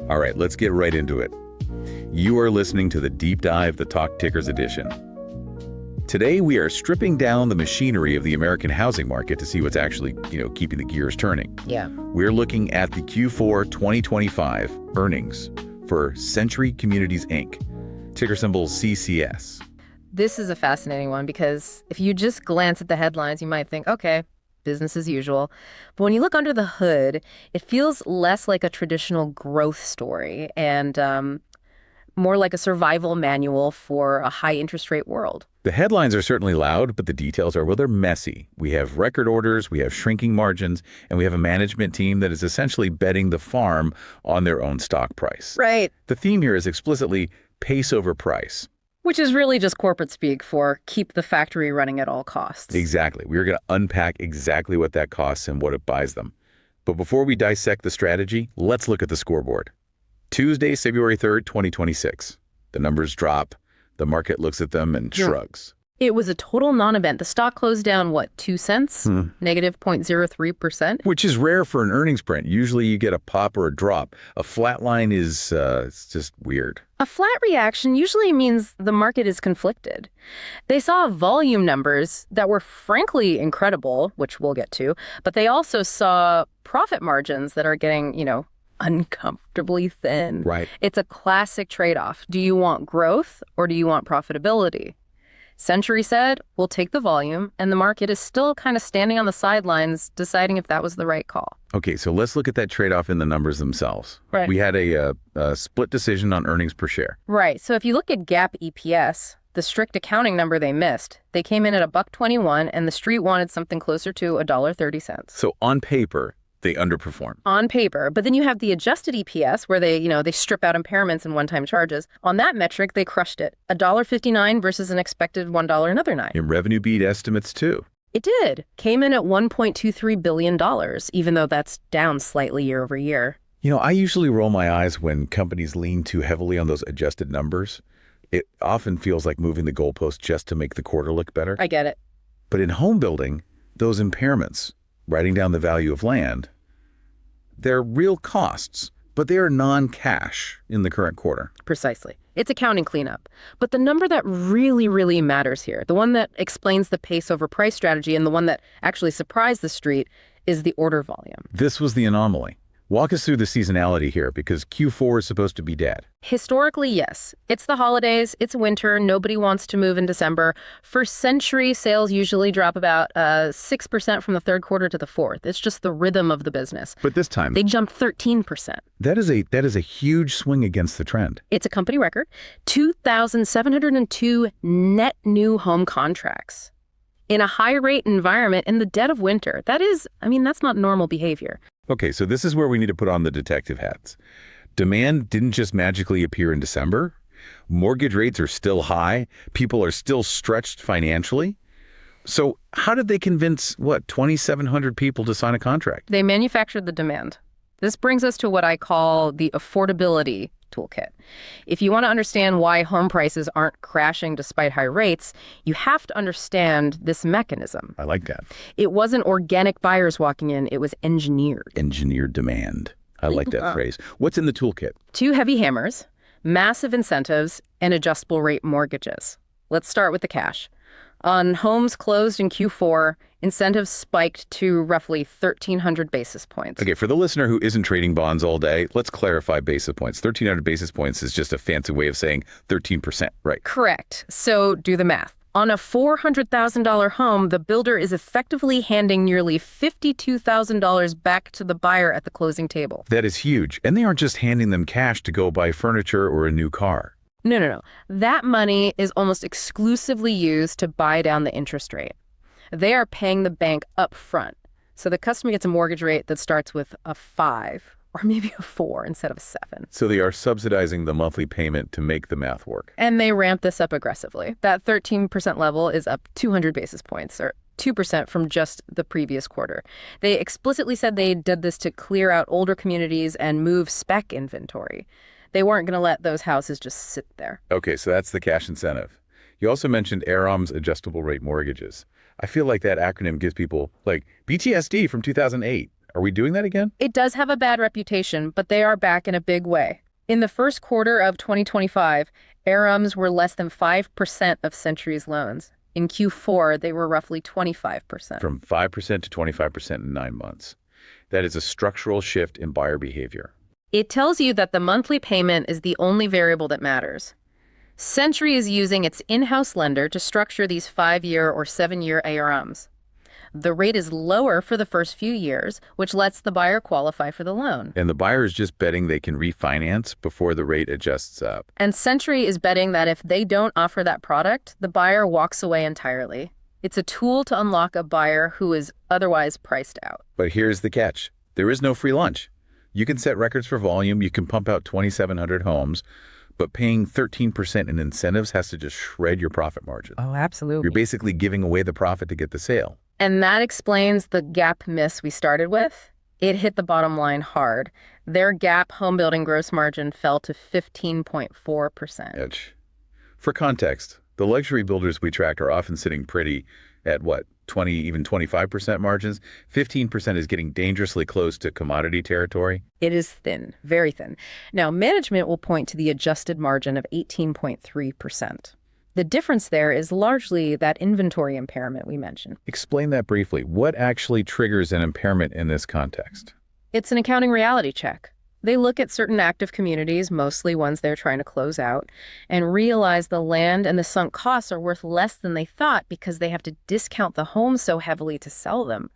All right, let's get right into it. You are listening to the Deep Dive, the Talk Tickers edition. Today, we are stripping down the machinery of the American housing market to see what's actually, keeping the gears turning. Yeah. We're looking at the Q4 2025 earnings for Century Communities, Inc., ticker symbol CCS. This is a fascinating one because if you just glance at the headlines, you might think, okay, business as usual. But when you look under the hood, it feels less like a traditional growth story and more like a survival manual for a high interest rate world. The headlines are certainly loud, but the details are, well, they're messy. We have record orders, we have shrinking margins, and we have a management team that is essentially betting the farm on their own stock price. Right. The theme here is explicitly pace over price. Which is really just corporate speak for keep the factory running at all costs. Exactly. We're going to unpack exactly what that costs and what it buys them. But before we dissect the strategy, let's look at the scoreboard. Tuesday, February 3rd, 2026. The numbers drop. The market looks at them and shrugs. It was a total non-event. The stock closed down, what, 2 cents? Negative 0.03%. Which is rare for an earnings print. Usually you get a pop or a drop. A flat line is it's just weird. A flat reaction usually means the market is conflicted. They saw volume numbers that were frankly incredible, which we'll get to, but they also saw profit margins that are getting, uncomfortably thin. Right. It's a classic trade-off. Do you want growth or do you want profitability? Century said, we'll take the volume, and the market is still kind of standing on the sidelines deciding if that was the right call. Okay, so let's look at that trade-off in the numbers themselves. Right. We had a split decision on earnings per share. Right. So if you look at GAAP EPS, the strict accounting number they missed, they came in at $1.21, and the street wanted something closer to $1.30. So on paper, they underperform. On paper. But then you have the adjusted EPS where they strip out impairments and one-time charges. On that metric, they crushed it. $1.59 versus an expected $1 another nine. And revenue beat estimates too. It did. Came in at $1.23 billion, even though that's down slightly year over year. I usually roll my eyes when companies lean too heavily on those adjusted numbers. It often feels like moving the goalpost just to make the quarter look better. I get it. But in home building, those impairments, writing down the value of land, they're real costs, but they are non-cash in the current quarter. Precisely. It's accounting cleanup. But the number that really, really matters here, the one that explains the pace over price strategy and the one that actually surprised the street, is the order volume. This was the anomaly. Walk us through the seasonality here, because Q4 is supposed to be dead. Historically, yes. It's the holidays, it's winter, nobody wants to move in December. For Century, sales usually drop about 6% from the third quarter to the fourth. It's just the rhythm of the business. But this time, they jumped 13%. That is a huge swing against the trend. It's a company record. 2,702 net new home contracts in a high-rate environment in the dead of winter. That's not normal behavior. Okay, so this is where we need to put on the detective hats. Demand didn't just magically appear in December. Mortgage rates are still high. People are still stretched financially. So how did they convince, 2,700 people to sign a contract? They manufactured the demand. This brings us to what I call the affordability toolkit. If you want to understand why home prices aren't crashing despite high rates, you have to understand this mechanism. I like that. It wasn't organic buyers walking in, it was engineered. Engineered demand. I like that phrase. What's in the toolkit? 2 heavy hammers, massive incentives, and adjustable rate mortgages. Let's start with the cash. On homes closed in Q4, incentives spiked to roughly 1,300 basis points. Okay, for the listener who isn't trading bonds all day, let's clarify basis points. 1,300 basis points is just a fancy way of saying 13%, right? Correct. So do the math. On a $400,000 home, the builder is effectively handing nearly $52,000 back to the buyer at the closing table. That is huge. And they aren't just handing them cash to go buy furniture or a new car. No. That money is almost exclusively used to buy down the interest rate. They are paying the bank up front. So the customer gets a mortgage rate that starts with a 5 or maybe a 4 instead of a 7. So they are subsidizing the monthly payment to make the math work. And they ramp this up aggressively. That 13% level is up 200 basis points, or 2% from just the previous quarter. They explicitly said they did this to clear out older communities and move spec inventory. They weren't going to let those houses just sit there. Okay, so that's the cash incentive. You also mentioned ARM's adjustable rate mortgages. I feel like that acronym gives people, like, PTSD from 2008. Are we doing that again? It does have a bad reputation, but they are back in a big way. In the first quarter of 2025, ARMs were less than 5% of Century's loans. In Q4, they were roughly 25%. From 5% to 25% in 9 months. That is a structural shift in buyer behavior. It tells you that the monthly payment is the only variable that matters. Century is using its in-house lender to structure these 5-year or 7-year ARMs. The rate is lower for the first few years, which lets the buyer qualify for the loan. And the buyer is just betting they can refinance before the rate adjusts up. And Century is betting that if they don't offer that product, the buyer walks away entirely. It's a tool to unlock a buyer who is otherwise priced out. But here's the catch. There is no free lunch. You can set records for volume, you can pump out 2,700 homes, but paying 13% in incentives has to just shred your profit margin. Oh, absolutely. You're basically giving away the profit to get the sale. And that explains the GAAP miss we started with. It hit the bottom line hard. Their GAAP home building gross margin fell to 15.4%. Edge. For context, the luxury builders we track are often sitting pretty at 20, even 25% margins. 15% is getting dangerously close to commodity territory. It is thin, very thin. Now, management will point to the adjusted margin of 18.3%. The difference there is largely that inventory impairment we mentioned. Explain that briefly. What actually triggers an impairment in this context? It's an accounting reality check. They look at certain active communities, mostly ones they're trying to close out, and realize the land and the sunk costs are worth less than they thought because they have to discount the homes so heavily to sell them.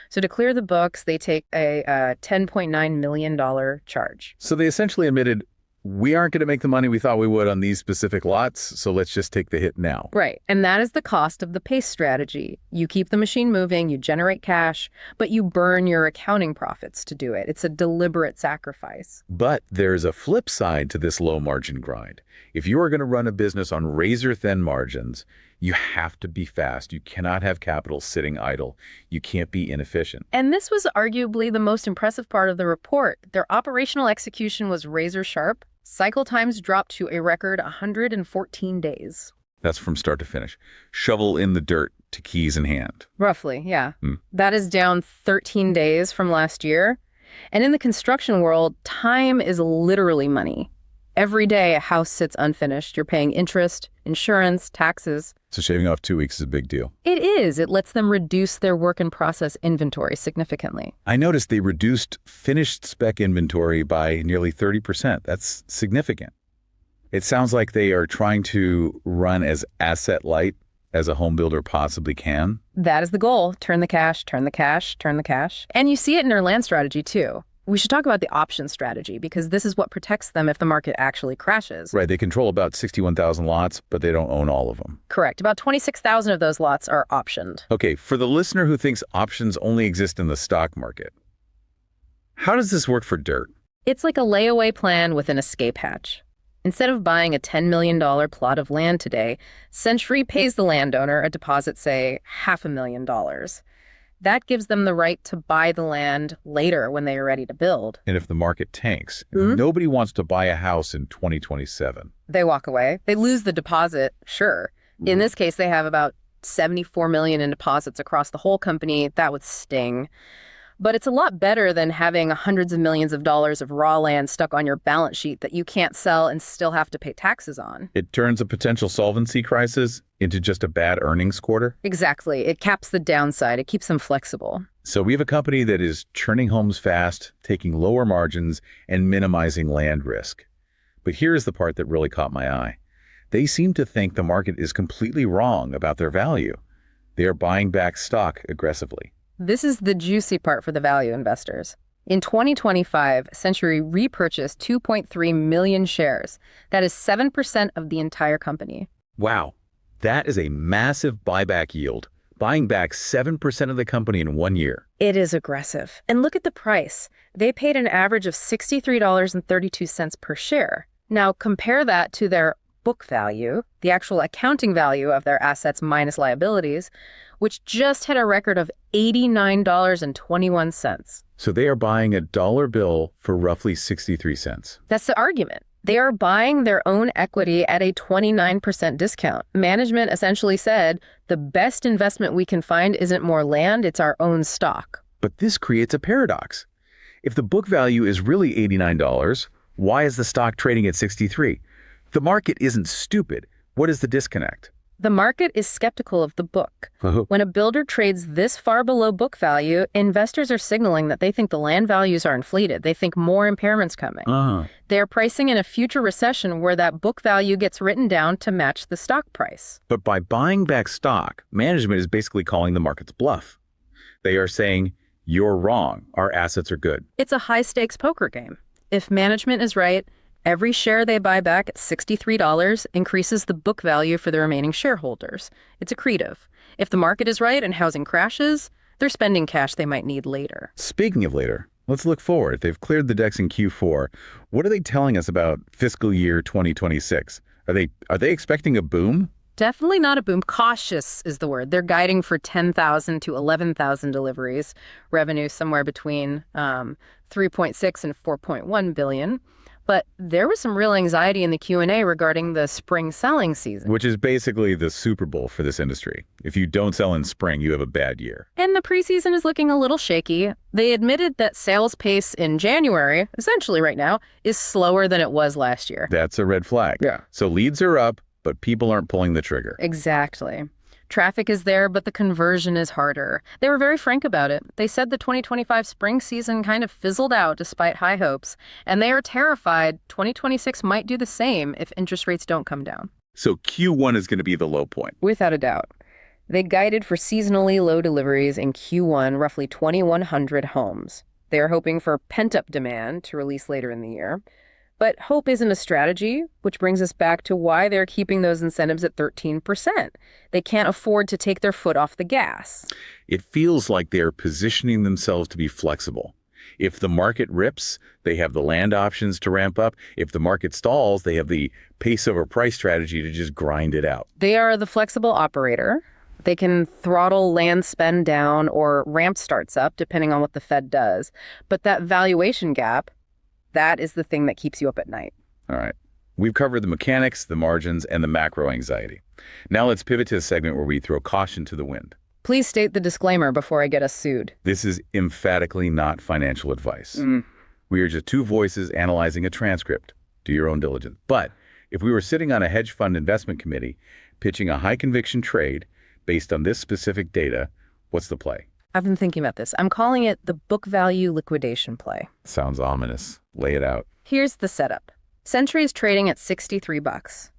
So to clear the books, they take a $10.9 million charge. So they essentially admitted, we aren't going to make the money we thought we would on these specific lots, so let's just take the hit now. Right. And that is the cost of the PACE strategy. You keep the machine moving, you generate cash, but you burn your accounting profits to do it. It's a deliberate sacrifice. But there's a flip side to this low margin grind. If you are going to run a business on razor-thin margins, you have to be fast. You cannot have capital sitting idle. You can't be inefficient. And this was arguably the most impressive part of the report. Their operational execution was razor sharp. Cycle times dropped to a record 114 days. That's from start to finish. Shovel in the dirt to keys in hand. Roughly, yeah. That is down 13 days from last year. And in the construction world, time is literally money. Every day a house sits unfinished. You're paying interest, insurance, taxes. So shaving off 2 weeks is a big deal. It is. It lets them reduce their work in process inventory significantly. I noticed they reduced finished spec inventory by nearly 30%. That's significant. It sounds like they are trying to run as asset light as a home builder possibly can. That is the goal. Turn the cash, turn the cash, turn the cash. And you see it in their land strategy too. We should talk about the option strategy because this is what protects them if the market actually crashes. Right. They control about 61,000 lots, but they don't own all of them. Correct. About 26,000 of those lots are optioned. Okay. For the listener who thinks options only exist in the stock market, how does this work for dirt? It's like a layaway plan with an escape hatch. Instead of buying a $10 million plot of land today, Century pays the landowner a deposit, say, $500,000. That gives them the right to buy the land later when they are ready to build. And if the market tanks, nobody wants to buy a house in 2027. They walk away. They lose the deposit, sure. In this case, they have about $74 million in deposits across the whole company. That would sting. But it's a lot better than having hundreds of millions of dollars of raw land stuck on your balance sheet that you can't sell and still have to pay taxes on. It turns a potential solvency crisis into just a bad earnings quarter. Exactly. It caps the downside. It keeps them flexible. So we have a company that is churning homes fast, taking lower margins, and minimizing land risk. But here's the part that really caught my eye. They seem to think the market is completely wrong about their value. They are buying back stock aggressively. This is the juicy part for the value investors. In 2025, Century repurchased 2.3 million shares. That is 7% of the entire company. Wow, that is a massive buyback yield, buying back 7% of the company in 1 year. It is aggressive. And look at the price. They paid an average of $63.32 per share. Now compare that to their book value, the actual accounting value of their assets minus liabilities, which just hit a record of $89.21. So they are buying a dollar bill for roughly 63 cents. That's the argument. They are buying their own equity at a 29% discount. Management essentially said, the best investment we can find isn't more land, it's our own stock. But this creates a paradox. If the book value is really $89, why is the stock trading at 63? The market isn't stupid. What is the disconnect? The market is skeptical of the book. When a builder trades this far below book value, investors are signaling that they think the land values are inflated. They think more impairments coming. They're pricing in a future recession where that book value gets written down to match the stock price. But by buying back stock, management is basically calling the market's bluff. They are saying, you're wrong. Our assets are good. It's a high-stakes poker game. If management is right, every share they buy back at $63 increases the book value for the remaining shareholders. It's accretive. If the market is right and housing crashes, they're spending cash they might need later. Speaking of later, let's look forward. They've cleared the decks in Q4. What are they telling us about fiscal year 2026? Are they expecting a boom? Definitely not a boom. Cautious is the word. They're guiding for 10,000 to 11,000 deliveries, revenue somewhere between 3.6 and 4.1 billion. But there was some real anxiety in the Q&A regarding the spring selling season. Which is basically the Super Bowl for this industry. If you don't sell in spring, you have a bad year. And the preseason is looking a little shaky. They admitted that sales pace in January, essentially right now, is slower than it was last year. That's a red flag. Yeah. So leads are up, but people aren't pulling the trigger. Exactly. Traffic is there, but the conversion is harder. They were very frank about it. They said the 2025 spring season kind of fizzled out despite high hopes, and they are terrified 2026 might do the same if interest rates don't come down. So Q1 is going to be the low point. Without a doubt. They guided for seasonally low deliveries in Q1, roughly 2,100 homes. They are hoping for pent-up demand to release later in the year. But hope isn't a strategy, which brings us back to why they're keeping those incentives at 13%. They can't afford to take their foot off the gas. It feels like they're positioning themselves to be flexible. If the market rips, they have the land options to ramp up. If the market stalls, they have the pace over price strategy to just grind it out. They are the flexible operator. They can throttle land spend down or ramp starts up, depending on what the Fed does. But that valuation gap, that is the thing that keeps you up at night. All right. We've covered the mechanics, the margins, and the macro anxiety. Now let's pivot to a segment where we throw caution to the wind. Please state the disclaimer before I get us sued. This is emphatically not financial advice. We are just two voices analyzing a transcript. Do your own diligence. But if we were sitting on a hedge fund investment committee pitching a high conviction trade based on this specific data, what's the play? I've been thinking about this. I'm calling it the book value liquidation play. Sounds ominous. Lay it out. Here's the setup. Century is trading at $63.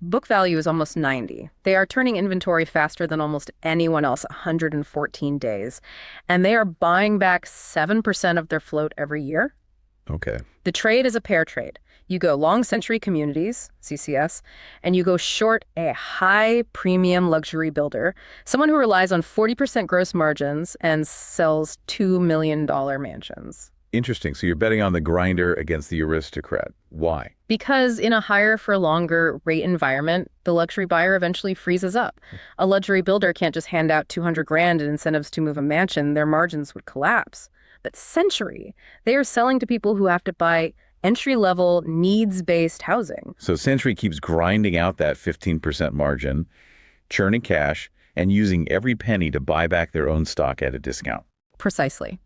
Book value is almost 90. They are turning inventory faster than almost anyone else, 114 days. And they are buying back 7% of their float every year. Okay. The trade is a pair trade. You go long Century Communities, CCS, and you go short a high premium luxury builder, someone who relies on 40% gross margins and sells $2 million mansions. Interesting. So you're betting on the grinder against the aristocrat. Why? Because in a higher for longer rate environment, the luxury buyer eventually freezes up. A luxury builder can't just hand out $200,000 in incentives to move a mansion. Their margins would collapse. But Century, they are selling to people who have to buy entry-level, needs-based housing. So Century keeps grinding out that 15% margin, churning cash, and using every penny to buy back their own stock at a discount. Precisely.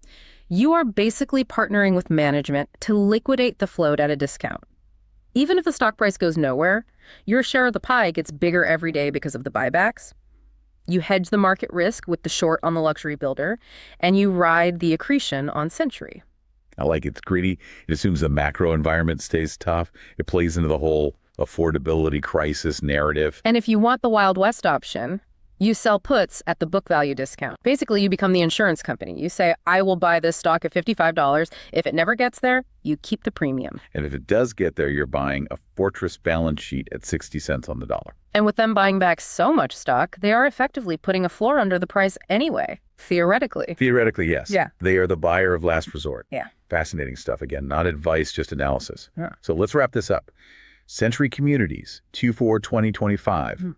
You are basically partnering with management to liquidate the float at a discount. Even if the stock price goes nowhere, your share of the pie gets bigger every day because of the buybacks. You hedge the market risk with the short on the luxury builder, and you ride the accretion on Century. I like it. It's greedy. It assumes the macro environment stays tough. It plays into the whole affordability crisis narrative. And if you want the Wild West option, you sell puts at the book value discount. Basically, you become the insurance company. You say, I will buy this stock at $55. If it never gets there, you keep the premium. And if it does get there, you're buying a fortress balance sheet at 60 cents on the dollar. And with them buying back so much stock, they are effectively putting a floor under the price anyway, theoretically. Theoretically, yes. Yeah. They are the buyer of last resort. Yeah. Fascinating stuff. Again, not advice, just analysis. Yeah. So let's wrap this up. Century Communities, Q4 2025.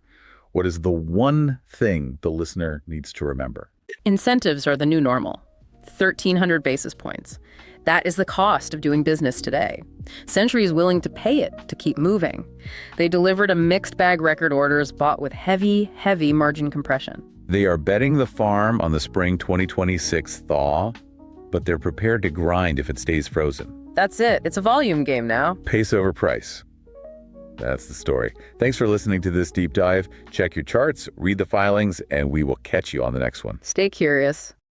What is the one thing the listener needs to remember? Incentives are the new normal. 1,300 basis points. That is the cost of doing business today. Century is willing to pay it to keep moving. They delivered a mixed bag record orders bought with heavy, heavy margin compression. They are betting the farm on the spring 2026 thaw, but they're prepared to grind if it stays frozen. That's it. It's a volume game now. Pace over price. That's the story. Thanks for listening to this deep dive. Check your charts, read the filings, and we will catch you on the next one. Stay curious.